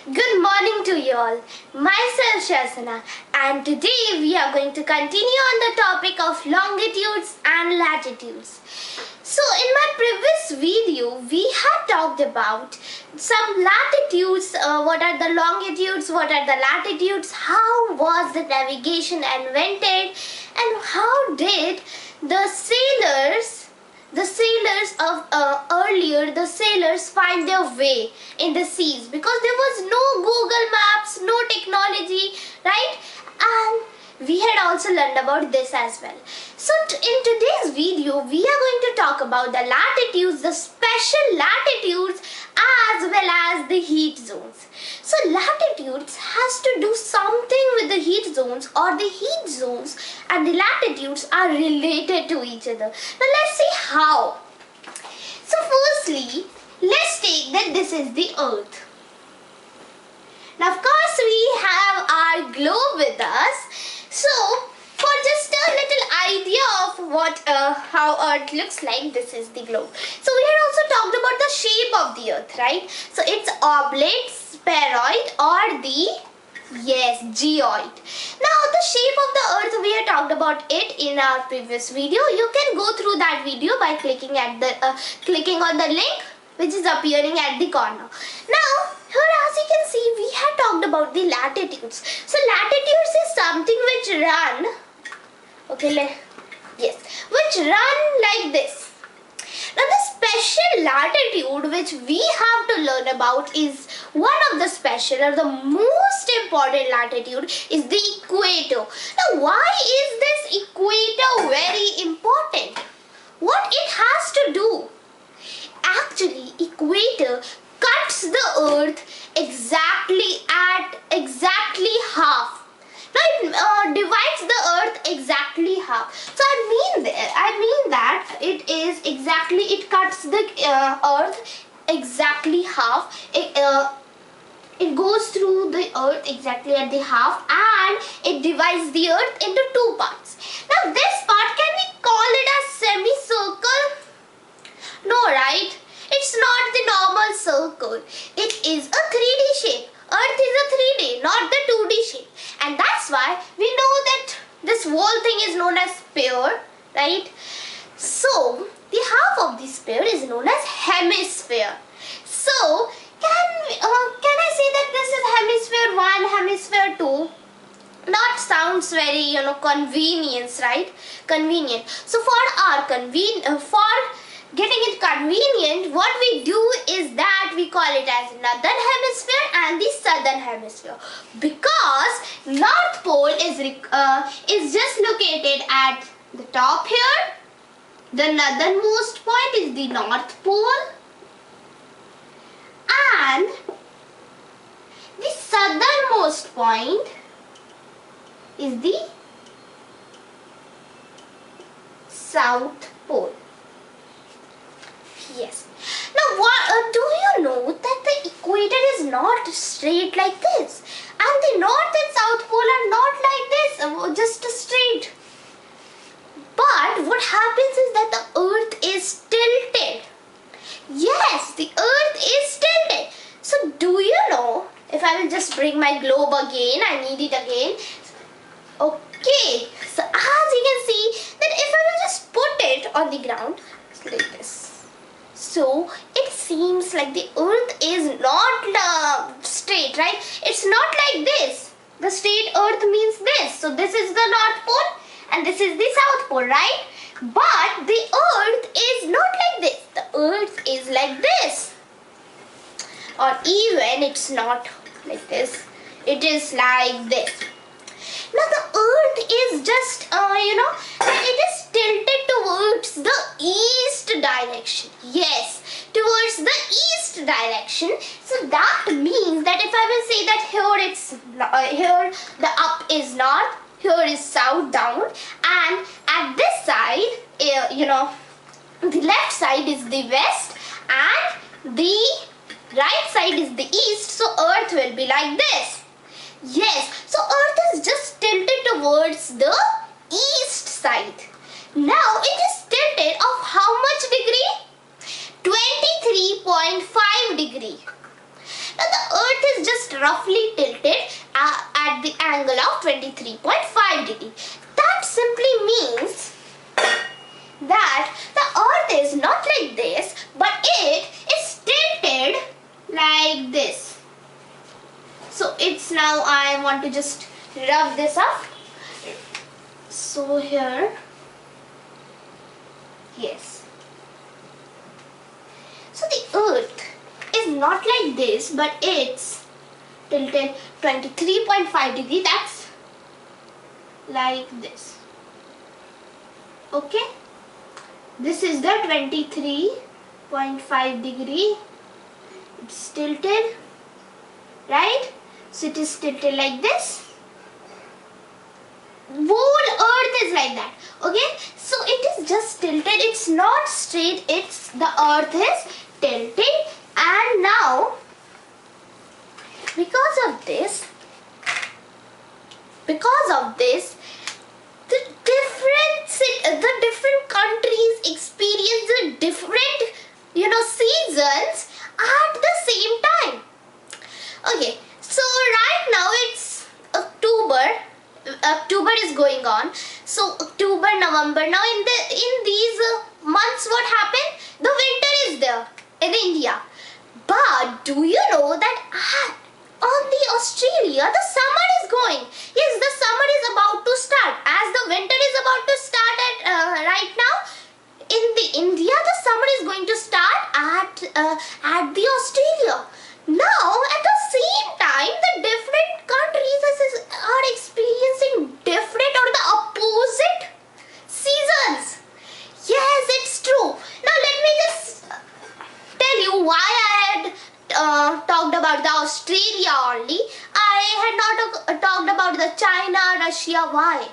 Good morning to you all. Myself Shasana, and today we are going to continue on the topic of longitudes and latitudes. So in my previous video we had talked about some latitudes, what are the longitudes, what are the latitudes, how was the navigation invented, and how did the sailors of earlier, the sailors find their way in the seas, because there was no Google Maps, no technology, right? And we had also learned about this as well. So in today's video we are going to talk about the latitudes, the special latitudes, as well as the heat zones. So latitudes has to do something with the heat zones, or the heat zones and the latitudes are related to each other. Now let's see how. So firstly, let's take that this is the earth. Now of course we have our globe with us. So for just a little idea of what how earth looks like, this is the globe. So we had also talked about the shape of the earth, right? So it's oblate, spheroid, or the geoid. Now the shape of the earth, we had talked about it in our previous video. You can go through that video by clicking on the link which is appearing at the corner. Now here, as you can see, we had talked about the latitudes. So latitudes is something which run, which run like this. Now the special latitude which we have to learn about is one of the special, or the most important latitude, is the equator. Now why is this equator very important? What it has to do? Actually, equator cuts the earth exactly half. Now it divides the earth exactly half. So I mean that it cuts the earth exactly half. It goes through the earth exactly at the half, and it divides the earth into two parts. Now this part, can we call it a semicircle? No, right? It's not the normal circle. It is a 3D shape. Earth is a 3D, not the 2D shape. And that's why we know that this whole thing is known as sphere, right? So the half of the sphere is known as hemisphere. So can I say that this is hemisphere 1, hemisphere 2? Not sounds very convenience, right? Convenient. So for getting it convenient, what we do is that we call it as northern hemisphere and the southern hemisphere, because North Pole is just located at the top here. The northernmost point is the North Pole, and the southernmost point is the South Pole. Yes. Now, do you know that the equator is not straight like this, and the North and South Pole are not like this, just straight. But what happens is that the Earth is tilted. Yes, the Earth is tilted. So, do you know? If I will just bring my globe again, I need it again. Okay. So, as you can see, that if I will just put it on the ground like this. So it seems like the earth is not straight, right? It's not like this. The straight earth means this. So this is the North Pole and this is the South Pole, right? But the earth is not like this. The earth is like this. Or even it's not like this. It is like this. Now the earth is just, it is tilted towards the east direction. Yes, towards the east direction. So that means that if I will say that here the up is north, here is south down, and at this side, the left side is the west and the right side is the east. So earth will be like this. Yes, so earth is just tilted towards the east side. Now it is tilted of how much degree? 23.5 degree. Now the earth is is just roughly tilted at the angle of 23.5 degree. That simply means that the earth is not like this, but it is tilted like this. So it's now, I want to just rub this up. So here, yes. So the earth is not like this, but it's tilted 23.5 degree. That's like this. Okay. This is the 23.5 degree. It's tilted, right? So it is tilted like this. Whole earth is like that. Okay. So it is just tilted. It's not straight. It's the earth is tilting. And now, because of this, the different countries experience the different, seasons at the same time. Okay, so right now it's October. October is going on. So October, November. Now in these months, what happened? The winter is there in India. But do you know that on the Australia, the summer is going. Yes, the summer is about to start. As the winter is about to start right now, in the India, the summer is going to start at the Australia. Now, at the same time, the different countries are experiencing different or the opposite seasons. Yes, it's true. Now, let me just tell you why I had talked about the Australia only. I had not talked about the China, Russia. Why?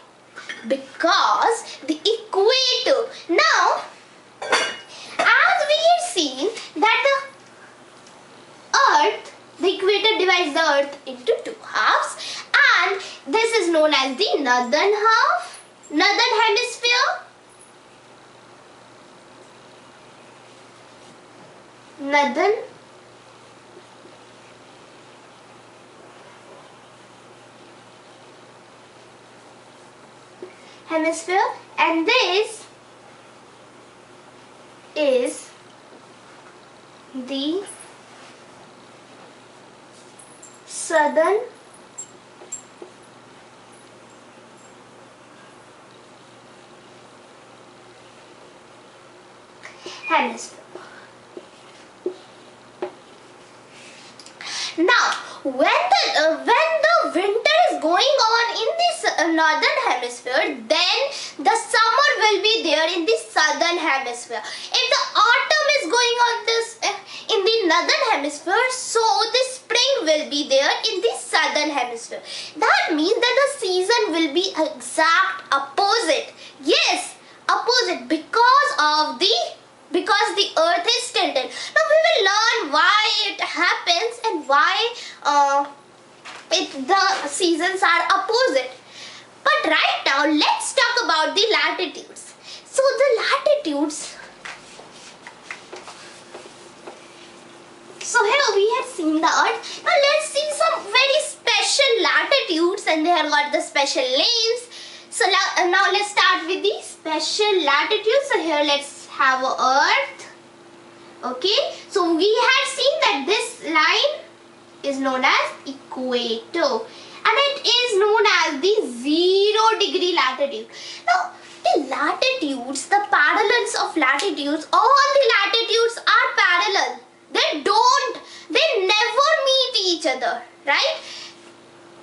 Because the equator. Now, as we have seen that the equator divides the earth into two halves, and this is known as the northern half, northern hemisphere, northern hemisphere, and this is the southern hemisphere. Now, when the winter is going on in this northern hemisphere, then the summer will be there in the southern hemisphere. If the autumn is going on this in the northern hemisphere, so the spring will be there in the southern hemisphere. That means that the season will be exact opposite. Yes, opposite, because the earth is tilted. Now we will learn why it happens and why the seasons are opposite. But right now, let's talk about the latitudes. So the latitudes. So here we have seen the earth. Now let's see some very special latitudes, and they have got the special names. So now let's start with the special latitudes. So here let's have a earth. Okay, so we have seen that this line is known as equator, and it is known as the 0-degree latitude. Now the latitudes, the parallels of latitudes, all the latitudes are parallel. They never meet each other, right?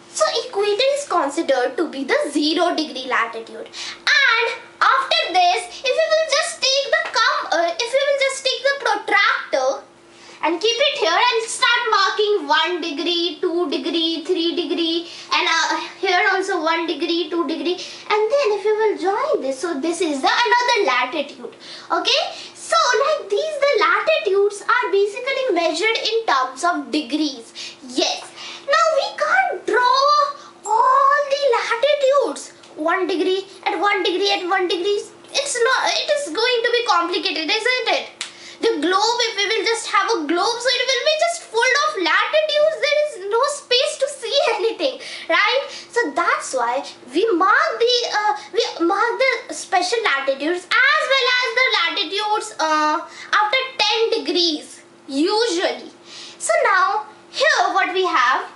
So equator is considered to be the 0-degree latitude. And after this, if we will just take the protractor and keep it here and start marking 1 degree, 2 degree, 3 degree, and here also 1 degree, 2 degree, and then if you will join this, so this is the another latitude. Okay, so like these, the latitudes are basically measured in terms of degrees. Yes. Now we can't draw all the latitudes 1 degree at 1 degree at 1 degree. It is going to be complicated, isn't it? The globe, if we will just have a globe, so it will be just full of latitudes. There is no longitudes as well as the latitudes after 10 degrees usually. So now here what we have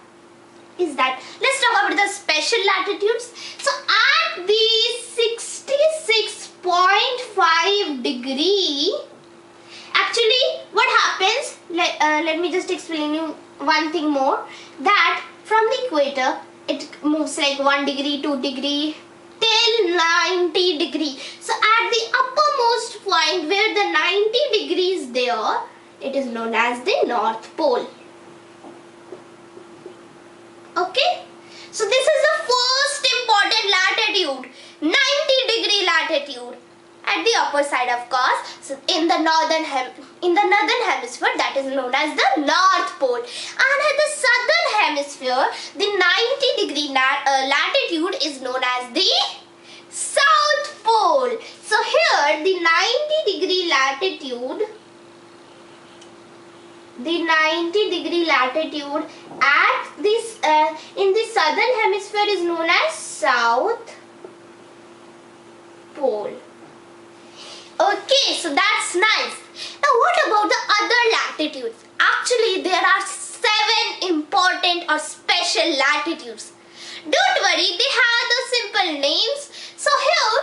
is that, let's talk about the special latitudes. So at the 66.5 degree, actually what happens, let me just explain you one thing more, that from the equator it moves like 1 degree, 2 degree till 90 degree. So at the uppermost point where the 90 degrees there, it is known as the North Pole. Okay, so this is the first important latitude, 90-degree latitude at the upper side, of course. So in the northern hemisphere, that is known as the North Pole, and at the southern hemisphere, the 90-degree latitude is known as the South Pole. So here the 90-degree latitude, at this in the southern hemisphere is known as South Pole. Okay, so that's nice. Now what about the other latitudes? Actually there are 7 important or special latitudes. Don't worry, they have the simple names. So here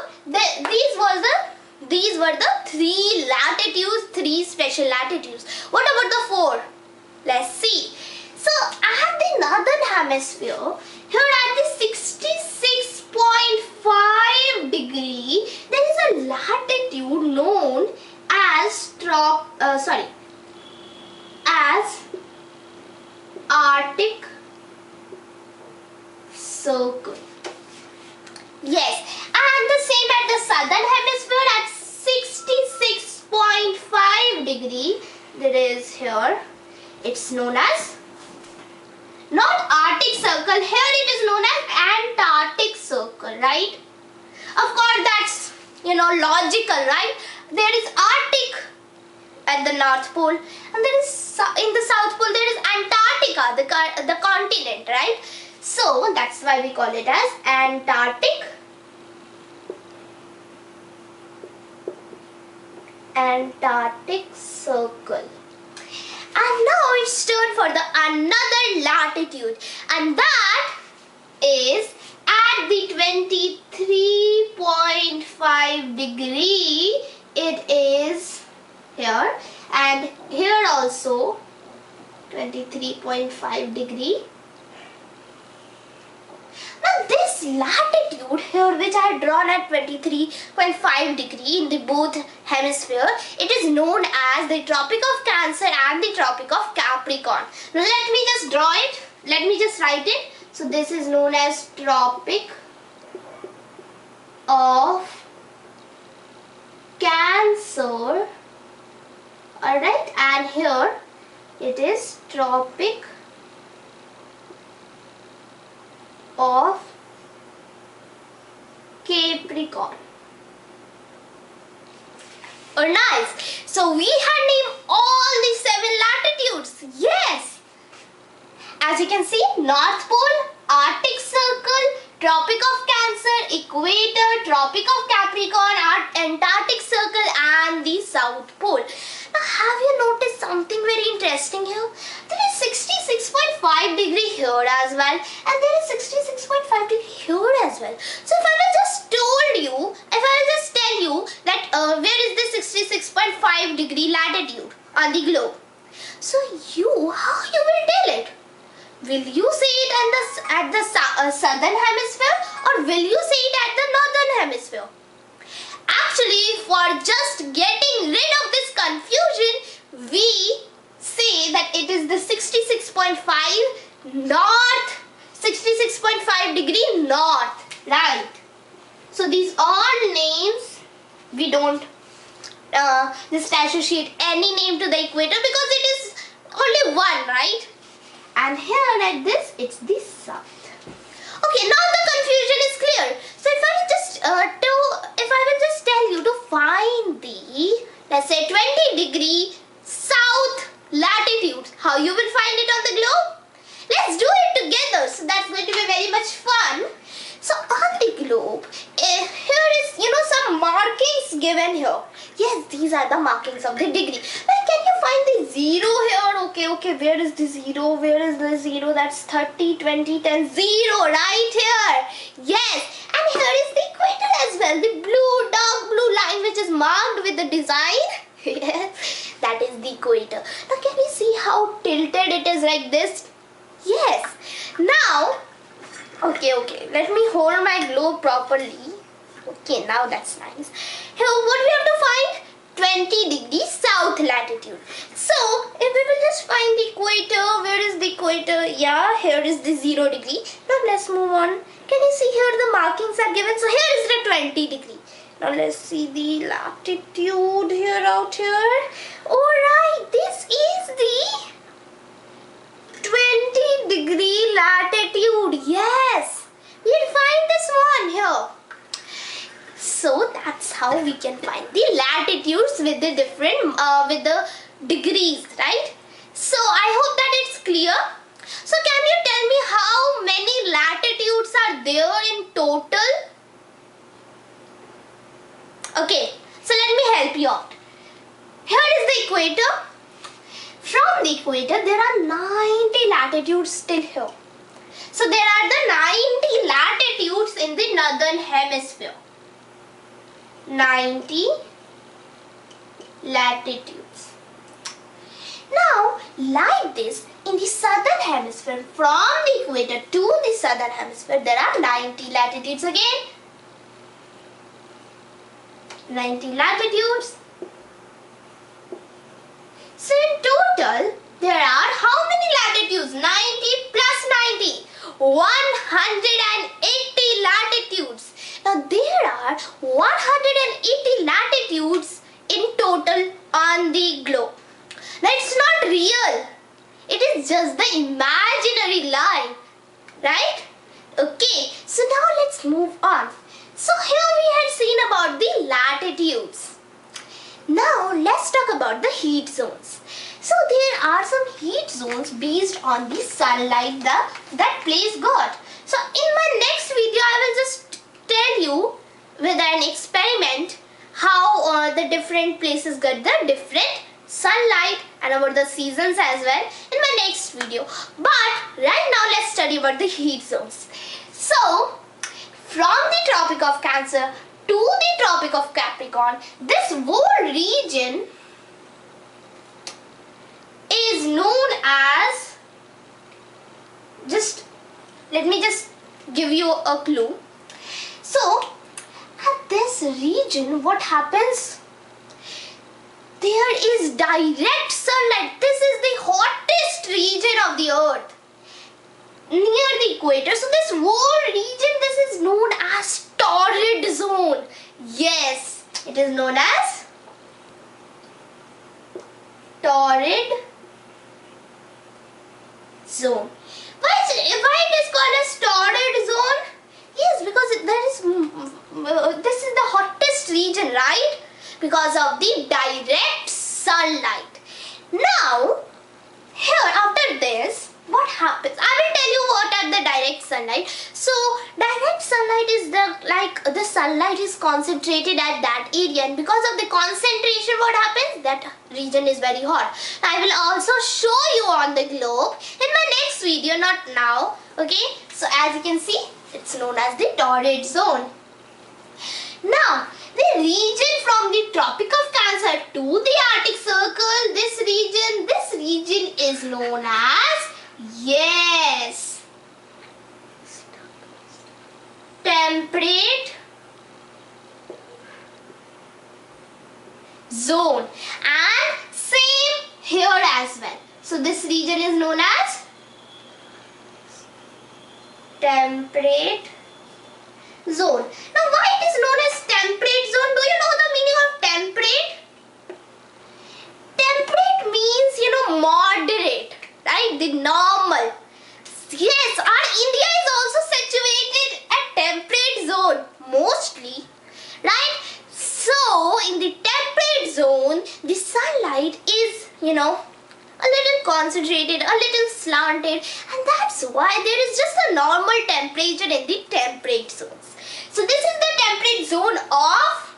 these were the 3 latitudes, 3 special latitudes. What about the 4? Let's see. So at the northern hemisphere, here at the 66.5 degree, there is a latitude known as Arctic Circle. Yes, and the same at the southern hemisphere at 66.5 degree, there is here, it's known as not Arctic Circle, here it is known as Antarctic Circle, right? Of course that's, logical, right? There is Arctic at the North Pole, and there is in the South Pole there is Antarctica, the continent, right? So that's why we call it as Antarctic Circle. And now it's turn for the another latitude, and that is at the 23.5 degree. It is here, and here also 23.5 degree. Now this latitude here, which I have drawn at 23.5 degree in the both hemisphere, it is known as the Tropic of Cancer and the Tropic of Capricorn. Now let me just draw it. Let me just write it. So this is known as Tropic of Cancer. Alright, and here it is Tropic of Capricorn. Oh, nice. So we had named all the 7 latitudes. Yes. As you can see, North Pole, Arctic Circle, Tropic of Cancer, Equator, Tropic of Capricorn, Antarctic Circle, and the South Pole. Now have you noticed something very interesting here? There is 66.5 degree here as well, and there is 66.5 degree here as well. So if I will just tell you that where is the 66.5 degree latitude on the globe, so how you will tell it? Will you say it at the southern hemisphere, or will you say it at the northern hemisphere? Actually, for just getting rid of this confusion, we say that it is the 66.5 degree north, right? So these all names, we don't just associate any name to the equator because it is only one, right? And here like this, it's the south. Okay, now the confusion is clear. So if I will just tell you to find the, let's say, 20 degree south latitude, how you will find it on the globe? Let's do it together. So that's going to be very much fun. So on the globe, here is some markings given here. Yes, these are the markings of the degree. Well, can you find the zero here? Okay, where is the zero? Where is the zero? That's 30, 20, 10, 0 right here. Yes, and here is the equator as well. The blue, dark blue line which is marked with the design. Yes, that is the equator. Now can you see how tilted it is like this? Yes. Now, okay, let me hold my globe properly. Okay, now that's nice. Here, what we have to find? 20 degrees south latitude. So, if we will just find the equator, where is the equator? Yeah, here is the 0 degree. Now, let's move on. Can you see here the markings are given? So, here is the 20 degree. Now, let's see the latitude here out here. Alright, this is the 20 degree latitude. Yes, we'll find this one here. So that's how we can find the latitudes with the different with the degrees, right? So I hope that it's clear. So can you tell me how many latitudes are there in total? Okay, so let me help you out. Here is the equator. From the equator, there are 90 latitudes still here. So there are the 90 latitudes in the northern hemisphere. 90 latitudes. Now, like this, in the southern hemisphere, from the equator to the southern hemisphere, there are 90 latitudes again. 90 latitudes. So in total, there are how many latitudes? 90 plus 90. 180 latitudes. Now there are 180 latitudes in total on the globe. Now it's not real. It is just the imaginary line. Right? Okay. So now let's move on. So here we had seen about the latitudes. Now let's talk about the heat zones. So there are some heat zones based on the sunlight that place got. So in my next video I will just tell you with an experiment how the different places get the different sunlight and about the seasons as well in my next video. But right now let's study about the heat zones. So from the Tropic of Cancer to the Tropic of Capricorn, this whole region is known as, let me give you a clue. So at this region, what happens? There is direct sunlight. This is the hottest region of the earth near the equator. So this whole region, this is known as torrid zone. Yes, it is known as torrid zone. Why it is called as torrid zone? Yes, because this is the hottest region, right? Because of the direct sunlight. Now, here after this, what happens? I will tell you what are the direct sunlight. So direct sunlight is the sunlight is concentrated at that area, and because of the concentration, what happens? That region is very hot. I will also show you on the globe in my next video, not now. Okay, so as you can see, it's known as the torrid zone. Now, the region from the Tropic of Cancer to the Arctic Circle, this region is known as, yes, temperate zone. And same here as well. So this region is known as temperate zone. Now why it is known as temperate zone? Do you know the meaning of temperate? Temperate means, moderate, right? The normal. Yes, our India is also situated at temperate zone mostly, right? So in the temperate zone, the sunlight is, a little concentrated, a little slanted, and that's why there is just a normal temperature in the temperate zones. So this is the temperate zone of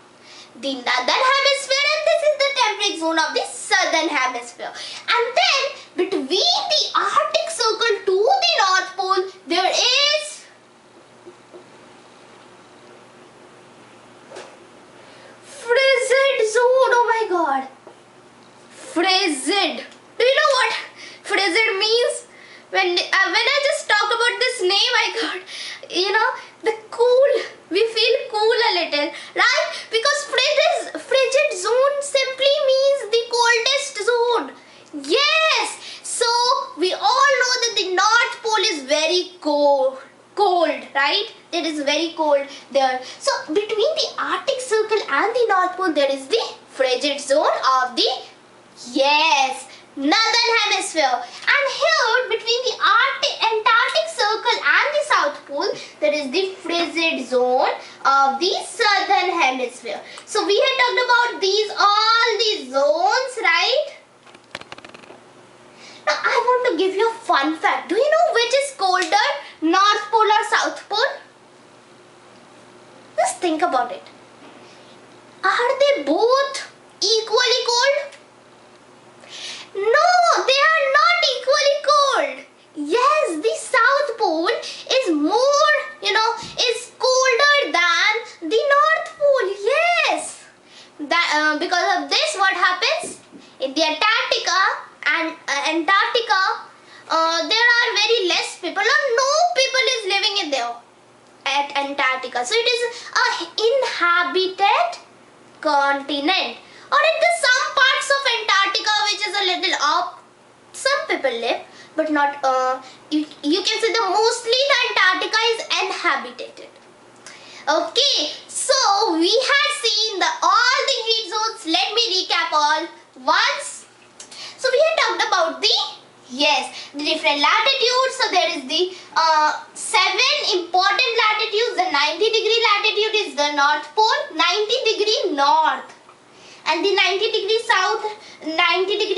the northern hemisphere, and this is the temperate zone of the southern hemisphere. And then between the Arctic Circle to the North Pole, there is frigid zone. Oh my god, frigid. Do you know what frigid means? When I just talk about this name, I got, the cool. We feel cool a little, right? Because frigid zone simply means the coldest zone. Yes. So we all know that the North Pole is very cold, right? It is very cold there. So between the Arctic Circle and the North Pole, there is the frigid zone of the northern hemisphere. And here between the Antarctic Circle and the South Pole, there is the frigid zone of the southern hemisphere. So we had talked about all these zones, right? Now I want to give you a fun fact. Do you know which is colder, North Pole or South Pole? Just think about it. Are they both equally cold? No, they are not equally cold. Yes, the South Pole is more, is colder than the North Pole. Yes. Because of this, what happens? In the Antarctica, there are very less people, or no people is living in there at Antarctica. So it is an inhabited continent. Or in the some parts of Antarctica which is a little up, some people live, but not, you can say that mostly the Antarctica is inhabited. Okay, so we had seen all the heat zones. Let me recap all once. So we had talked about the different latitudes. So there is the 7 important latitudes. The 90-degree latitude is the North Pole, 90-degree north. And the 90-degree south latitude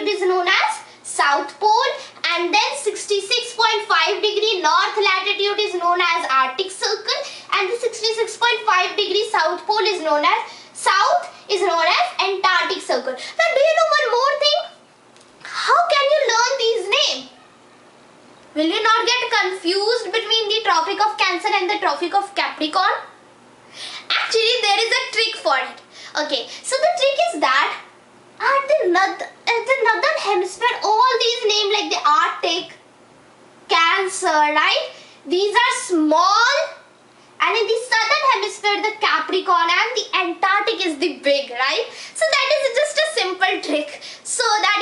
is known as South Pole, and then 66.5-degree north latitude is known as Arctic Circle, and the 66.5-degree South Pole is known as Antarctic Circle. Now do you know one more thing? How can you learn these names? Will you not get confused between the Tropic of Cancer and the Tropic of Capricorn? Actually, there is a trick for it. Okay, so the trick is that at the northern hemisphere, all these names like the Arctic, Cancer, right? These are small, and in the southern hemisphere, the Capricorn and the Antarctic is the big, right? So that is just a simple trick, so that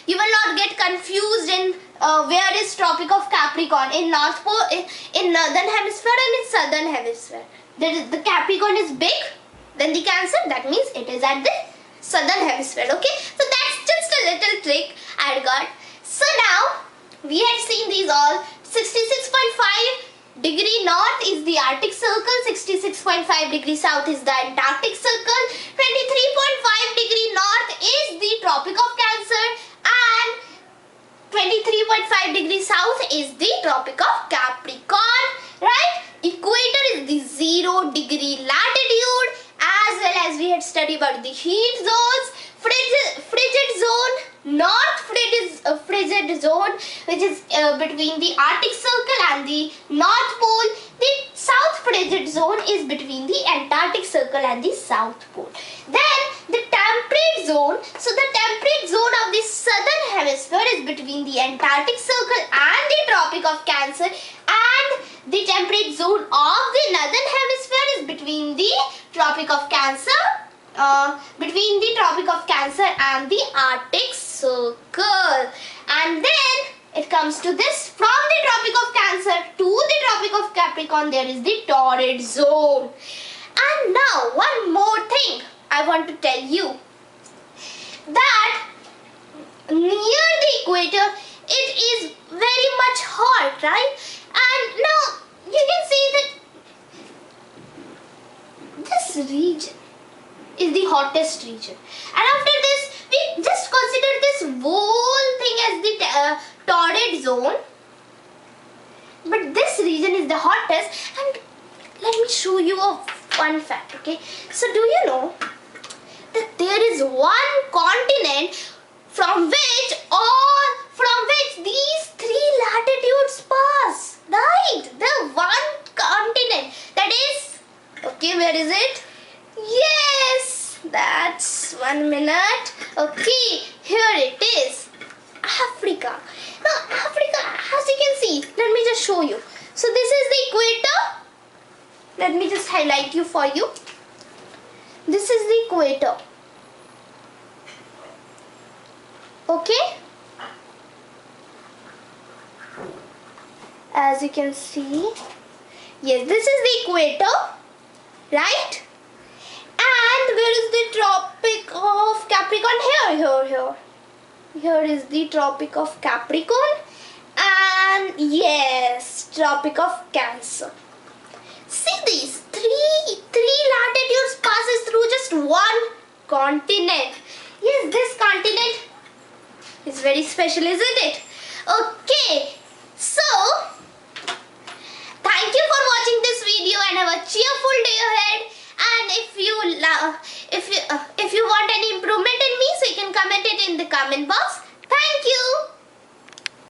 you will not get confused in where is Tropic of Capricorn, in North Pole, in northern hemisphere and in southern hemisphere. The Capricorn is big. Then the Cancer, that means it is at the southern hemisphere. Okay, so that's just a little trick I got. So now we had seen these all. 66.5-degree north is the Arctic Circle, 66.5-degree south is the Antarctic Circle, 23.5-degree north is the Tropic of Cancer, and 23.5-degree south is the Tropic of Capricorn, right? Equator is the 0-degree latitude, as well as we had studied about the heat zones, frigid zone, north frigid zone, which is between the Arctic Circle and the North Pole. The south frigid zone is between the Antarctic Circle and the South Pole. Then the temperate zone, so the temperate zone of the southern hemisphere is between the Antarctic Circle and the Tropic of Cancer, and the temperate zone of the northern hemisphere is between the Tropic of Cancer, and the Arctic Circle. And then it comes to this, from the Tropic of Cancer to the Tropic of Capricorn, there is the torrid zone. And now one more thing I want to tell you, that near the equator it is very much hot, right? And now you can see that this region is the hottest region, and after this we Just consider this whole thing as the torrid zone. But this region is the hottest, and let me show you a fun fact, okay? So do you know that there is one continent from which these three latitudes pass? Right, the one continent that is, okay, where is it? Yes, that's 1 minute. Okay, here it is, Africa. Now Africa, as you can see, let me just show you. So this is the equator. Let me just highlight you for you. This is the equator. Okay, as you can see, yes, this is the equator, right? And where is the Tropic of Capricorn? Here is the Tropic of Capricorn, and yes, Tropic of Cancer. See, these three latitudes passes through just one continent. Yes, this continent is very special, isn't it? Okay, so thank you for watching this video and have a cheerful day ahead. And if you want any improvement in me, so you can comment it in the comment box. Thank you.